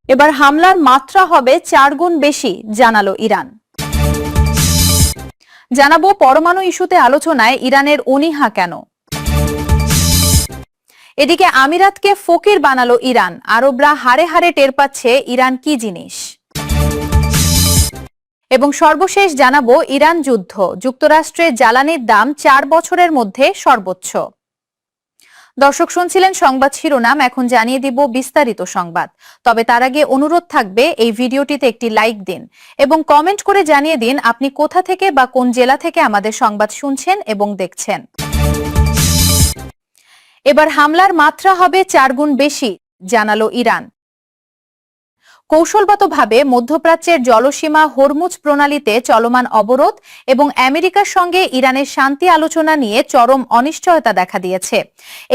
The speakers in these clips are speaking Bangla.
এবার হামলার মাত্রা হবে 4 গুণ বেশি, জানালো ইরান। জানাবো পরমাণু ইস্যুতে আলোচনায় ইরানের অনীহা কেন। এদিকে আমিরাতকে ফকির বানালো ইরান, আরবরা হাড়ে হাড়ে টের পাচ্ছে ইরান কি জিনিস। এবং সর্বশেষ জানাবো ইরান যুদ্ধ, যুক্তরাষ্ট্রের জ্বালানির দাম 4 বছরের মধ্যে সর্বোচ্চ। দর্শক শুনছিলেন সংবাদ শিরোনাম, এখন জানিয়ে দিব বিস্তারিত সংবাদ। তবে তার আগে অনুরোধ থাকবে এই ভিডিওটিতে একটি লাইক দিন এবং কমেন্ট করে জানিয়ে দিন আপনি কোথা থেকে বা কোন জেলা থেকে আমাদের সংবাদ শুনছেন এবং দেখছেন। এবার হামলার মাত্রা হবে 4 গুণ বেশি, জানালো ইরান। কৌশলগতভাবে মধ্যপ্রাচ্যের জলসীমা হরমুজ প্রণালীতে চলমান অবরোধ এবং আমেরিকার সঙ্গে ইরানের শান্তি আলোচনা নিয়ে চরম অনিশ্চয়তা দেখা দিয়েছে।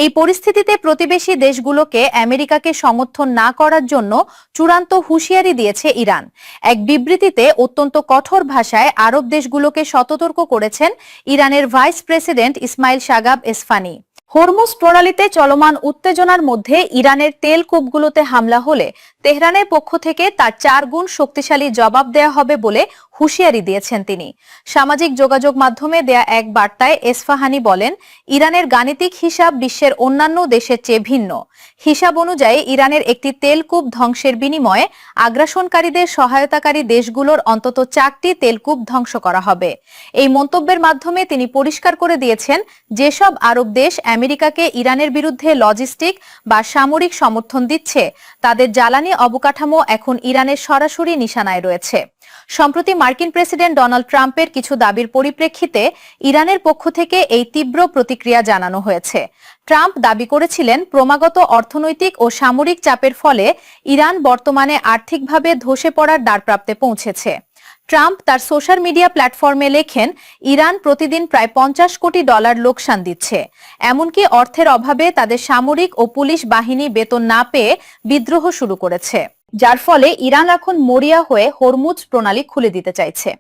এই পরিস্থিতিতে প্রতিবেশী দেশগুলোকে আমেরিকাকে সমর্থন না করার জন্য চূড়ান্ত হুঁশিয়ারি দিয়েছে ইরান। এক বিবৃতিতে অত্যন্ত কঠোর ভাষায় আরব দেশগুলোকে সতর্ক করেছেন ইরানের ভাইস প্রেসিডেন্ট ইসমাইল সাগাব এসফানি। হরমুজ প্রণালীতে চলমান উত্তেজনার মধ্যে ইরানের তেল কূপগুলোতে হামলা হলে তেহরানের পক্ষ থেকে তার 4 গুণ শক্তিশালী জবাব দেয়া হবে বলে হুঁশিয়ারি দিয়েছেন তিনি। সামাজিক যোগাযোগ মাধ্যমে দেয়া এক বার্তায় এসফাহানি বলেন, ইরানের গাণিতিক হিসাব বিশ্বের অন্যান্য দেশের চেয়ে ভিন্ন। হিসাব অনুযায়ী ইরানের একটি তেলকূপ ধ্বংসের বিনিময়ে আগ্রাসনকারীদের সহায়তাকারী দেশগুলোর অন্তত 4টি তেলকূপ ধ্বংস করা হবে। এই মন্তব্যের মাধ্যমে তিনি পরিষ্কার করে দিয়েছেন, যেসব আরব দেশ আমেরিকাকে ইরানের বিরুদ্ধে লজিস্টিক বা সামরিক সমর্থন দিচ্ছে তাদের জ্বালানি অবকাঠামো এখন ইরানের সরাসরি নিশানায় রয়েছে। সম্প্রতি মার্কিন প্রেসিডেন্ট ডোনাল্ড ট্রাম্পের কিছু দাবির পরিপ্রেক্ষিতে ইরানের পক্ষ থেকে এই তীব্র প্রতিক্রিয়া জানানো হয়েছে। ট্রাম্প দাবি করেছিলেন, ক্রমাগত অর্থনৈতিক ও সামরিক চাপের ফলে ইরান বর্তমানে আর্থিকভাবে ধসে পড়ার দ্বারপ্রান্তে পৌঁছেছে। ট্রাম্প তার সোশ্যাল মিডিয়া প্ল্যাটফর্মে লেখেন, ইরান প্রতিদিন প্রায় $50 কোটি লোকসান দিচ্ছে। এমনকি অর্থের অভাবে তাদের সামরিক ও পুলিশ বাহিনী বেতন না পেয়ে বিদ্রোহ শুরু করেছে, যার ফলে ইরান এখন মরিয়া হয়ে হরমুজ প্রণালী খুলে দিতে চাইছে।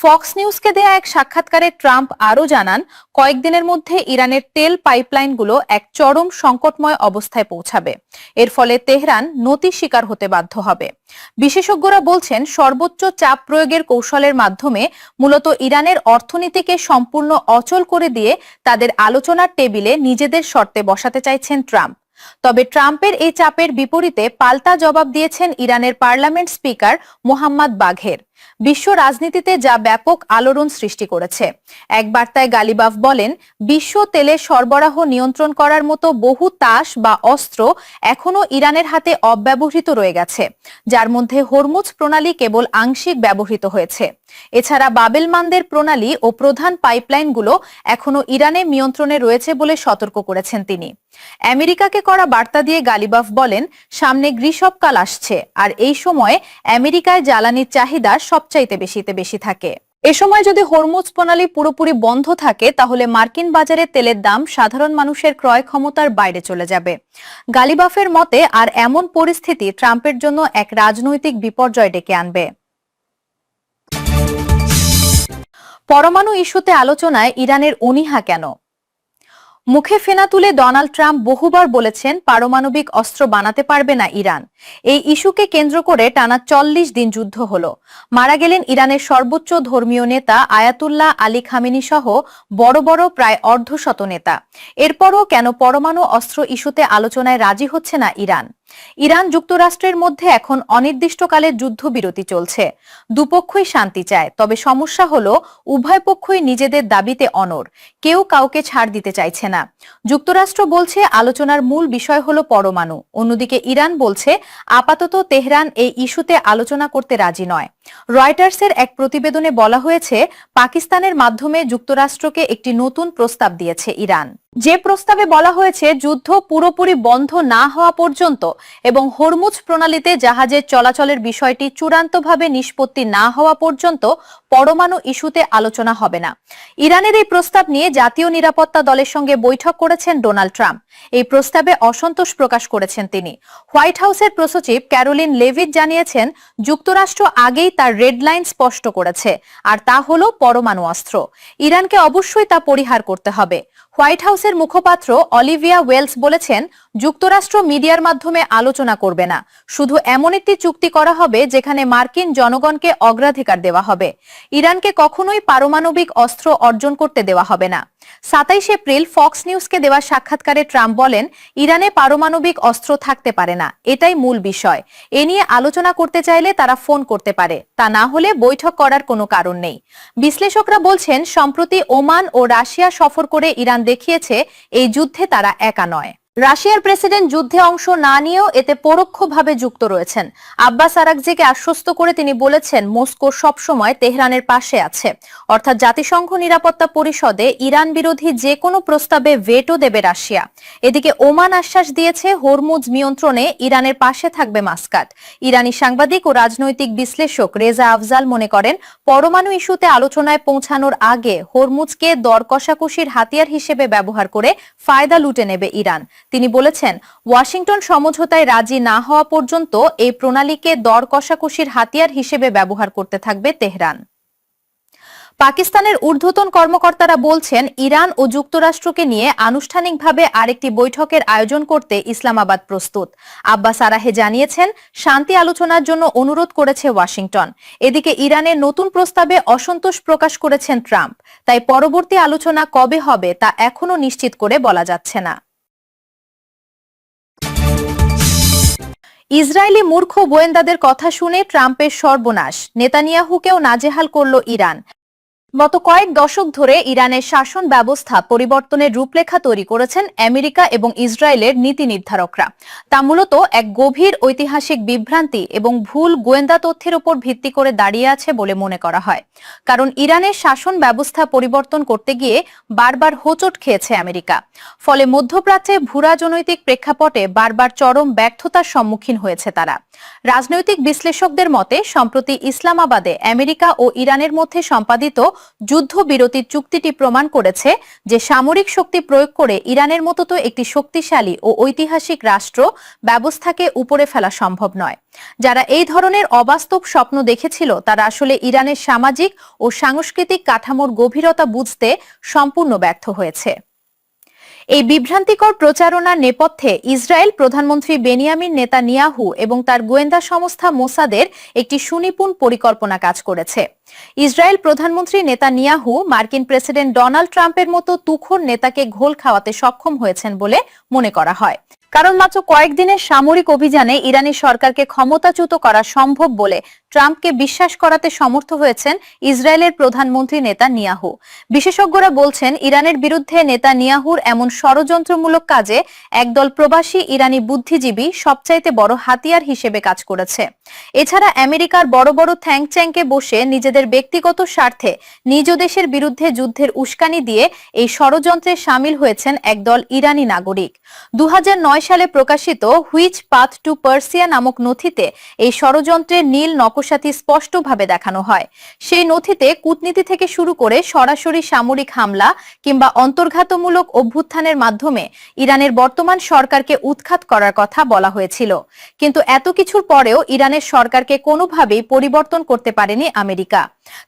ফক্স নিউজকে দেয়া এক সাক্ষাৎকারে ট্রাম্প আরও জানান, কয়েকদিনের মধ্যে ইরানের তেল পাইপলাইনগুলো এক চরম সংকটময় অবস্থায় পৌঁছাবে। এর ফলে তেহরান নতির শিকার হতে বাধ্য হবে। বিশেষজ্ঞরা বলছেন, সর্বোচ্চ চাপ প্রয়োগের কৌশলের মাধ্যমে মূলত ইরানের অর্থনীতিকে সম্পূর্ণ অচল করে দিয়ে তাদের আলোচনার টেবিলে নিজেদের শর্তে বসাতে চাইছেন ট্রাম্প। তবে ট্রাম্পের এই চাপের বিপরীতে পাল্টা জবাব দিয়েছেন ইরানের পার্লামেন্ট স্পিকার মোহাম্মদ বাঘের। বিশ্ব রাজনীতিতে যা ব্যাপক আলোড়ন সৃষ্টি করেছে। এক বার্তায় গালিবাফ বলেন, বিশ্ব তেলের সরবরাহ নিয়ন্ত্রণ করার মতো বহু তাস বা অস্ত্র এখনো ইরানের হাতে অব্যবহৃত রয়ে গেছে, যার মধ্যে হরমুজ প্রণালী কেবল আংশিক ব্যবহৃত হয়েছে। এছাড়া বাবেলমান্দের প্রণালী ও প্রধান পাইপলাইনগুলো এখনো ইরানের নিয়ন্ত্রণে রয়েছে বলে সতর্ক করেছেন তিনি। আমেরিকাকে করা বার্তা দিয়ে গালিবাফ বলেন, সামনে গ্রীষ্মকাল আসছে আর এই সময়ে আমেরিকায় জ্বালানির চাহিদা সবচাইতে বেশি থাকে। এ সময় যদি হরমুজ প্রণালী পুরোপুরি বন্ধ থাকে তাহলে মার্কিন বাজারে তেলের দাম সাধারণ মানুষের ক্রয় ক্ষমতার বাইরে চলে যাবে। গালিবাফের মতে আর এমন পরিস্থিতি ট্রাম্পের জন্য এক রাজনৈতিক বিপর্যয় ডেকে আনবে। পরমাণু ইস্যুতে আলোচনায় ইরানের অনীহা কেন। মুখে ফেনা তুলে ডোনাল্ড ট্রাম্প বহুবার বলেছেন, পারমাণবিক অস্ত্র বানাতে পারবে না ইরান। এই ইস্যুকে কেন্দ্র করে টানা 40 দিন যুদ্ধ হলো। মারা গেলেন ইরানের সর্বোচ্চ ধর্মীয় নেতা আয়াতুল্লাহ আলী খামেনি সহ বড় বড় প্রায় অর্ধশত নেতা। এরপরও কেন পরমাণু অস্ত্র ইস্যুতে আলোচনায় রাজি হচ্ছে না ইরান? ইরান যুক্তরাষ্ট্রের মধ্যে এখন অনির্দিষ্টকালের যুদ্ধবিরতি চলছে। দুপক্ষই শান্তি চায়, তবে সমস্যা হলো উভয় পক্ষই নিজেদের দাবিতে অনড়। কেউ কাউকে ছাড় দিতে চাইছে না। যুক্তরাষ্ট্র বলছে আলোচনার মূল বিষয় হলো পরমাণু, অন্যদিকে ইরান বলছে আপাতত তেহরান এই ইস্যুতে আলোচনা করতে রাজি নয়। রয়টার্সের এক প্রতিবেদনে বলা হয়েছে, পাকিস্তানের মাধ্যমে যুক্তরাষ্ট্রকে একটি নতুন প্রস্তাব দিয়েছে ইরান। যে প্রস্তাবে বলা হয়েছে, যুদ্ধ পুরোপুরি বন্ধ না হওয়া পর্যন্ত এবং হরমুজ প্রণালীতে জাহাজের চলাচলের বিষয়টি চূড়ান্তভাবে নিষ্পত্তি না হওয়া পর্যন্ত পরমাণু ইস্যুতে আলোচনা হবে না। ইরানের এই প্রস্তাব নিয়ে জাতীয় নিরাপত্তা দলের সঙ্গে বৈঠক করেছেন ডোনাল্ড ট্রাম্প। এই প্রস্তাবে অসন্তোষ প্রকাশ করেছেন তিনি। হোয়াইট হাউসের প্রসচিব ক্যারোলিন লেভিট জানিয়েছেন, যুক্তরাষ্ট্র আগেই তার রেড লাইন স্পষ্ট করেছে, আর তা হলো পরমাণু অস্ত্র। ইরানকে অবশ্যই তা পরিহার করতে হবে। হোয়াইট হাউসের মুখপাত্র অলিভিয়া ওয়েলস বলেছেন, যুক্তরাষ্ট্র মিডিয়ার মাধ্যমে আলোচনা করবে না, শুধু এমন একটি চুক্তি করা হবে যেখানে মার্কিন জনগণকে অগ্রাধিকার দেওয়া হবে। ইরানকে কখনোই পারমাণবিক অস্ত্র অর্জন করতে দেওয়া হবে না। 27 এপ্রিল ফক্স নিউজকে দেওয়া সাক্ষাৎকারে ট্রাম্প বলেন, ইরানে পারমাণবিক অস্ত্র থাকতে পারে না, এটাই মূল বিষয়। এ নিয়ে আলোচনা করতে চাইলে তারা ফোন করতে পারে, তা না হলে বৈঠক করার কোনো কারণ নেই। বিশ্লেষকরা বলছেন, সম্প্রতি ওমান ও রাশিয়া সফর করে ইরান দেখিয়েছে এই যুদ্ধে তারা একা নয়। রাশিয়ার প্রেসিডেন্ট যুদ্ধে অংশ না নিয়েও এতে পরোক্ষভাবে যুক্ত রয়েছেন। আব্বাস আরাকজিকে আশ্বস্ত করে তিনি বলেছেন, মস্কো সবসময় তেহরানের পাশে আছে, অর্থাৎ জাতিসংঘ নিরাপত্তা পরিষদে ইরান বিরোধী যে কোনো প্রস্তাবে ভেটো দেবে রাশিয়া। এদিকে ওমান আশ্বাস দিয়েছে, হরমুজ নিয়ন্ত্রণে ইরানের পাশে থাকবে মাস্কাট। ইরানি সাংবাদিক ও রাজনৈতিক বিশ্লেষক রেজা আফজাল মনে করেন, পরমাণু ইস্যুতে আলোচনায় পৌঁছানোর আগে হরমুজকে দর কষাকষির হাতিয়ার হিসেবে ব্যবহার করে ফায়দা লুটে নেবে ইরান। তিনি বলেছেন, ওয়াশিংটন সমঝোতায় রাজি না হওয়া পর্যন্ত এই প্রণালীকে দর কষাকষির হাতিয়ার হিসেবে ব্যবহার করতে থাকবে তেহরান। পাকিস্তানের ঊর্ধ্বতন কর্মকর্তারা বলছেন, ইরান ও যুক্তরাষ্ট্রকে নিয়ে আনুষ্ঠানিকভাবে আরেকটি বৈঠকের আয়োজন করতে ইসলামাবাদ প্রস্তুত। আব্বাস আরাহে জানিয়েছেন, শান্তি আলোচনার জন্য অনুরোধ করেছে ওয়াশিংটন। এদিকে ইরানের নতুন প্রস্তাবে অসন্তোষ প্রকাশ করেছেন ট্রাম্প। তাই পরবর্তী আলোচনা কবে হবে তা এখনো নিশ্চিত করে বলা যাচ্ছে না। ইসরায়েলি মূর্খ গোয়েন্দাদের কথা শুনে ট্রাম্পের সর্বনাশ, নেতানিয়াহুকেও নাজেহাল করল ইরান। গত কয়েক দশক ধরে ইরানের শাসন ব্যবস্থা পরিবর্তনের রূপরেখা তৈরি করেছেন আমেরিকা এবং ইসরায়েলের নীতি নির্ধারকরা। তা মূলত এক গভীর ঐতিহাসিক বিভ্রান্তি এবং ভুল গোয়েন্দা তথ্যের উপর ভিত্তি করে দাঁড়িয়ে আছে বলে মনে করা হয়। কারণ ইরানের শাসন ব্যবস্থা পরিবর্তন করতে গিয়ে বারবার হোঁচট খেয়েছে আমেরিকা। ফলে মধ্যপ্রাচ্যে ভূ রাজনৈতিক প্রেক্ষাপটে বারবার চরম ব্যর্থতার সম্মুখীন হয়েছে তারা। রাজনৈতিক বিশ্লেষকদের মতে, সম্প্রতি ইসলামাবাদে আমেরিকা ও ইরানের মধ্যে সম্পাদিত যুদ্ধবিরতির চুক্তিটি প্রমাণ করেছে যে সামরিক শক্তি প্রয়োগ করে ইরানের মতো তো একটি শক্তিশালী ও ঐতিহাসিক রাষ্ট্র ব্যবস্থাকে উপরে ফেলা সম্ভব নয়। যারা এই ধরনের অবাস্তব স্বপ্ন দেখেছিল তারা আসলে ইরানের সামাজিক ও সাংস্কৃতিক কাঠামোর গভীরতা বুঝতে সম্পূর্ণ ব্যর্থ হয়েছে। এই বিভ্রান্তিকর প্রচারণার নেপথ্যে ইসরায়েল প্রধানমন্ত্রী বেনিয়ামিন নেতানিয়াহু এবং তার গোয়েন্দা সংস্থা মোসাদের একটি সুনিপুণ পরিকল্পনা কাজ করেছে। ইসরায়েল প্রধানমন্ত্রী নেতানিয়াহু মার্কিন প্রেসিডেন্ট ডোনাল্ড ট্রাম্পের মতো তুখোড় নেতাকে ঘোল খাওয়াতে সক্ষম হয়েছেন বলে মনে করা হয়। কারণ মাত্র কয়েকদিনের সামরিক অভিযানে ইরানি সরকারকে ক্ষমতাচ্যুত করা সম্ভব বলে ট্রাম্পকে বিশ্বাস করাতে সমর্থ হয়েছেন ইসরায়েলের প্রধানমন্ত্রী নেতানিয়াহু। বিশেষজ্ঞরা বলছেন, ইরানের বিরুদ্ধে নেতানিয়াহুর এমন ষড়যন্ত্রমূলক কাজে একদল প্রবাসী ইরানি বুদ্ধিজীবী সবচাইতে বড় হাতিয়ার হিসেবে কাজ করেছে। এছাড়া আমেরিকার বড় বড় থ্যাঙ্ক বসে নিজেদের ব্যক্তিগত স্বার্থে নিজ দেশের বিরুদ্ধে যুদ্ধের উস্কানি দিয়ে এই ষড়যন্ত্রে সামিল হয়েছেন একদল ইরানি নাগরিক। 2009 সালে প্রকাশিত হুইচ পাথ টু পার্সিয়া নামক নথিতে এই ষড়যন্ত্রের নীল নকশাটি স্পষ্টভাবে দেখানো হয়। সেই নথিতে কূটনীতি থেকে শুরু করে সরাসরি সামরিক হামলা কিংবা অন্তর্ঘাতমূলক অভ্যুত্থানের মাধ্যমে ইরানের বর্তমান সরকারকে উৎখাত করার কথা বলা হয়েছিল। কিন্তু এত কিছুর পরেও ইরানের সরকারকে কোনোভাবেই পরিবর্তন করতে পারেনি আমেরিকা।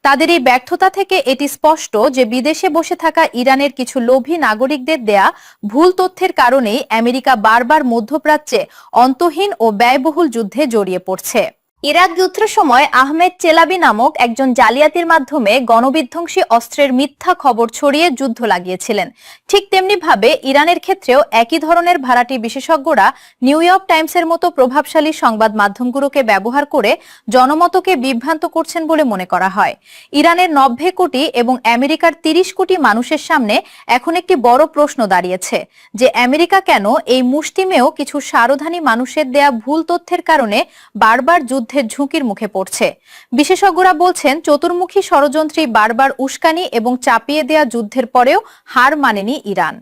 তাদের এই ব্যর্থতা থেকে এটি স্পষ্ট যে বিদেশে বসে থাকা ইরানের কিছু লোভী নাগরিকদের দেয়া ভুল তথ্যের কারণেই আমেরিকা বারবার মধ্যপ্রাচ্যে অন্তহীন ও ব্যয়বহুল যুদ্ধে জড়িয়ে পড়ছে। ইরাক যুদ্ধের সময় আহমেদ চেলাবি নামক একজন জালিয়াতির মাধ্যমে গণবিধ্বংসী অস্ত্রের মিথ্যা খবর ছড়িয়ে যুদ্ধ লাগিয়েছিলেন। ঠিক তেমনি ভাবে ইরানের ক্ষেত্রেও একই ধরনের ভাড়াটি বিশেষজ্ঞরা নিউ ইয়র্ক টাইমসের মতো প্রভাবশালী সংবাদ মাধ্যমগুলোকে ব্যবহার করে জনমতকে বিভ্রান্ত করছেন বলে মনে করা হয়। ইরানের 90 কোটি এবং আমেরিকার 30 কোটি মানুষের সামনে এখন একটি বড় প্রশ্ন দাঁড়িয়েছে যে আমেরিকা কেন এই মুষ্টিমেয় কিছু সারধানী মানুষের দেয়া ভুল তথ্যের কারণে বারবার যুদ্ধের ঝুঁকির মুখে পড়ছে। বিশেষজ্ঞরা বলছেন, চতুর্মুখী ষড়যন্ত্রী বারবার উস্কানি এবং চাপিয়ে দেয়া যুদ্ধের পরেও হার মানেনি ইরান।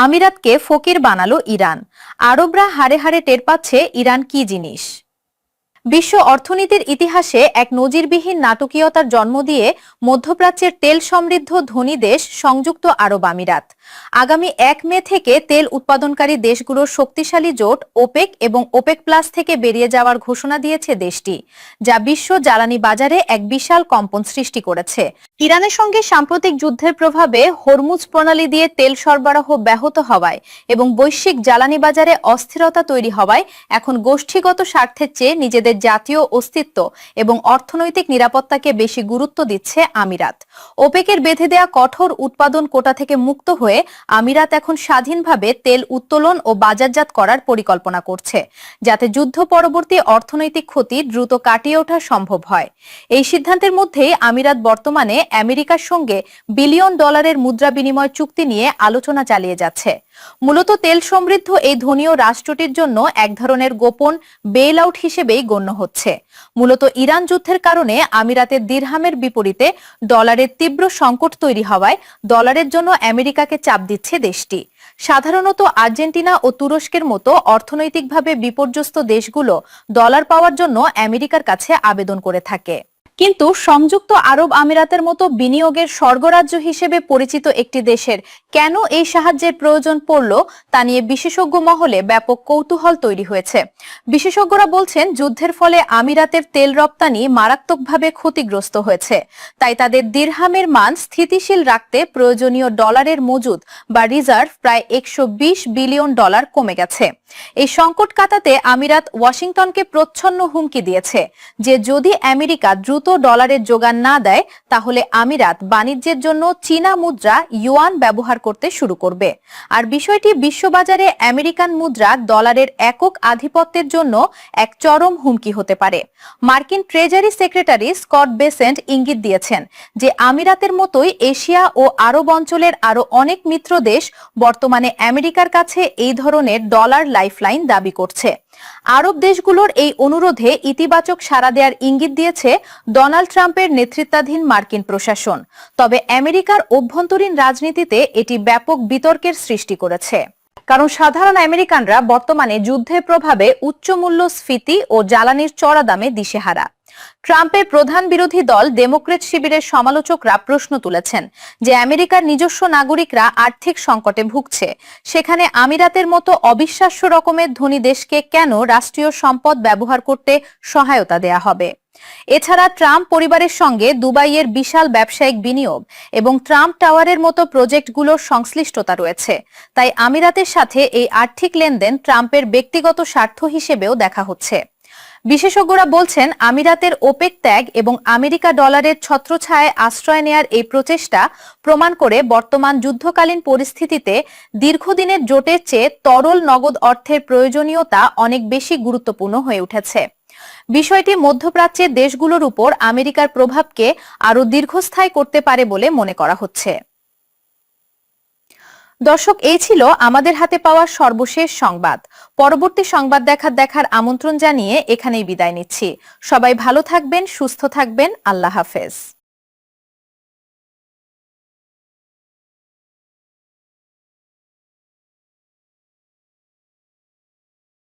আমিরাতকে ফকির বানালো ইরান, আরবরা হারে হারে টের পাচ্ছে ইরান কি জিনিস। বিশ্ব অর্থনীতির ইতিহাসে এক নজিরবিহীন নাটকীয়তার জন্ম দিয়ে মধ্যপ্রাচ্যের তেল সমৃদ্ধ ধনী দেশ সংযুক্ত আরব আমিরাত। আগামী 1 মে থেকে তেল উৎপাদনকারী দেশগুলোর শক্তিশালী জোট ওপেক এবং ওপেক প্লাস থেকে বেরিয়ে যাওয়ার ঘোষণা দিয়েছে দেশটি, যা বিশ্ব জ্বালানি বাজারে এক বিশাল কম্পন সৃষ্টি করেছে। ইরানের সঙ্গে সাম্প্রতিক যুদ্ধের প্রভাবে হরমুজ প্রণালী দিয়ে তেল সরবরাহ ব্যাহত হওয়ায় এবং বৈশ্বিক জ্বালানি বাজারে অস্থিরতা তৈরি হওয়ায় এখন গোষ্ঠীগত স্বার্থের চেয়ে নিজেদের জাতীয় অস্তিত্ব এবং অর্থনৈতিক নিরাপত্তাকে বেশি গুরুত্ব দিচ্ছে আমিরাত। ওপেকের বেঁধে দেয়া কঠোর উৎপাদন কোটা থেকে মুক্ত হয়ে আমিরাত এখন স্বাধীনভাবে তেল উত্তোলন ও বাজারজাত করার পরিকল্পনা করছে, যাতে যুদ্ধ পরবর্তী অর্থনৈতিক ক্ষতি দ্রুত কাটিয়ে ওঠা সম্ভব হয়। এই সিদ্ধান্তের মধ্যেই আমিরাত বর্তমানে আমেরিকার সঙ্গে বিলিয়ন ডলারের মুদ্রা বিনিময় চুক্তি নিয়ে আলোচনা চালিয়ে যাচ্ছে। মূলত তেল সমৃদ্ধ এই ধনীয় রাষ্ট্রটির জন্য এক ধরনের গোপন বেল আউট হিসেবেই গণ্য হচ্ছে। মূলত ইরান যুদ্ধের কারণে আমিরাতের দিরহামের বিপরীতে ডলারের তীব্র সংকট তৈরি হওয়ায় ডলারের জন্য আমেরিকাকে চাপ দিচ্ছে দেশটি। সাধারণত আর্জেন্টিনা ও তুরস্কের মতো অর্থনৈতিকভাবে বিপর্যস্ত দেশগুলো ডলার পাওয়ার জন্য আমেরিকার কাছে আবেদন করে থাকে। কিন্তু সংযুক্ত আরব আমিরাতের মতো বিনিয়োগের স্বর্গরাজ্য হিসেবে পরিচিত একটি দেশের কেন এই সাহায্যের প্রয়োজন পড়ল তা নিয়ে বিশেষজ্ঞ মহলে ব্যাপক কৌতূহল তৈরি হয়েছে। বিশেষজ্ঞরা বলছেন, যুদ্ধের ফলে আমিরাতের তেল রপ্তানি মারাত্মকভাবে ক্ষতিগ্রস্ত হয়েছে, তাই তাদের দিরহামের মান স্থিতিশীল রাখতে প্রয়োজনীয় ডলারের মজুদ বা রিজার্ভ প্রায় 120 বিলিয়ন ডলার কমে গেছে। এই সংকট কাটাতে আমিরাত ওয়াশিংটনকে প্রচ্ছন্ন হুমকি দিয়েছে যে যদি আমেরিকা দ্রুত ডলারের যোগান না দেয় তাহলে আমিরাত বাণিজ্যের জন্য চীনা মুদ্রা ইউয়ান ব্যবহার করতে শুরু করবে। আর বিষয়টি বিশ্ববাজারে আমেরিকান মুদ্রা ডলারের একক আধিপত্যের জন্য এক চরম হুমকি হতে পারে। মার্কিন ট্রেজারি সেক্রেটারি স্কট বেসেন্ট ইঙ্গিত দিয়েছেন যে আমিরাতের মতোই এশিয়া ও আরব অঞ্চলের আরো অনেক মিত্র দেশ বর্তমানে আমেরিকার কাছে এই ধরনের ডলার লাইফলাইন দাবি করছে। আরব দেশগুলোর এই অনুরোধে ইতিবাচক সাড়া দেওয়ার ইঙ্গিত দিয়েছে ডোনাল্ড ট্রাম্পের নেতৃত্বাধীন মার্কিন প্রশাসন। তবে আমেরিকার অভ্যন্তরীণ রাজনীতিতে এটি ব্যাপক বিতর্কের সৃষ্টি করেছে, কারণ সাধারণ আমেরিকানরা বর্তমানে যুদ্ধের প্রভাবে উচ্চ মূল্যস্ফীতি ও জ্বালানির চড়া দামে দিশেহারা। ট্রাম্পের প্রধান বিরোধী দল ডেমোক্রেট শিবিরের সমালোচকরা প্রশ্ন তুলেছেন যে আমেরিকার নিজস্ব নাগরিকরা আর্থিক সংকটে ভুগছে, সেখানে আমিরাতের মতো অবিশ্বাস্য রকমের ধনী দেশকে কেন রাষ্ট্রীয় সম্পদ ব্যবহার করতে সহায়তা দেয়া হবে। এছাড়া ট্রাম্প পরিবারের সঙ্গে দুবাইয়ের বিশাল ব্যবসায়িক বিনিয়োগ এবং ট্রাম্প টাওয়ারের মতো প্রজেক্টগুলোর সংশ্লিষ্টতা রয়েছে, তাই আমিরাতের সাথে এই আর্থিক লেনদেন ট্রাম্পের ব্যক্তিগত স্বার্থ হিসেবেও দেখা হচ্ছে। বিশেষজ্ঞরা বলছেন, আমিরাতের ওপেক ত্যাগ এবং আমেরিকা ডলারের ছত্রছায়ায় আশ্রয় নেয়ার এই প্রচেষ্টা প্রমাণ করে বর্তমান যুদ্ধকালীন পরিস্থিতিতে দীর্ঘদিনের জোটের চেয়ে তরল নগদ অর্থের প্রয়োজনীয়তা অনেক বেশি গুরুত্বপূর্ণ হয়ে উঠেছে। বিষয়টি মধ্যপ্রাচ্যের দেশগুলোর উপর আমেরিকার প্রভাবকে আরো দীর্ঘস্থায়ী করতে পারে বলে মনে করা হচ্ছে। দর্শক, এই ছিল আমাদের হাতে পাওয়া সর্বশেষ সংবাদ। পরবর্তী সংবাদ দেখার আমন্ত্রণ জানিয়ে এখানেই বিদায় নিচ্ছি। সবাই ভালো থাকবেন, সুস্থ থাকবেন। আল্লাহ হাফেজ।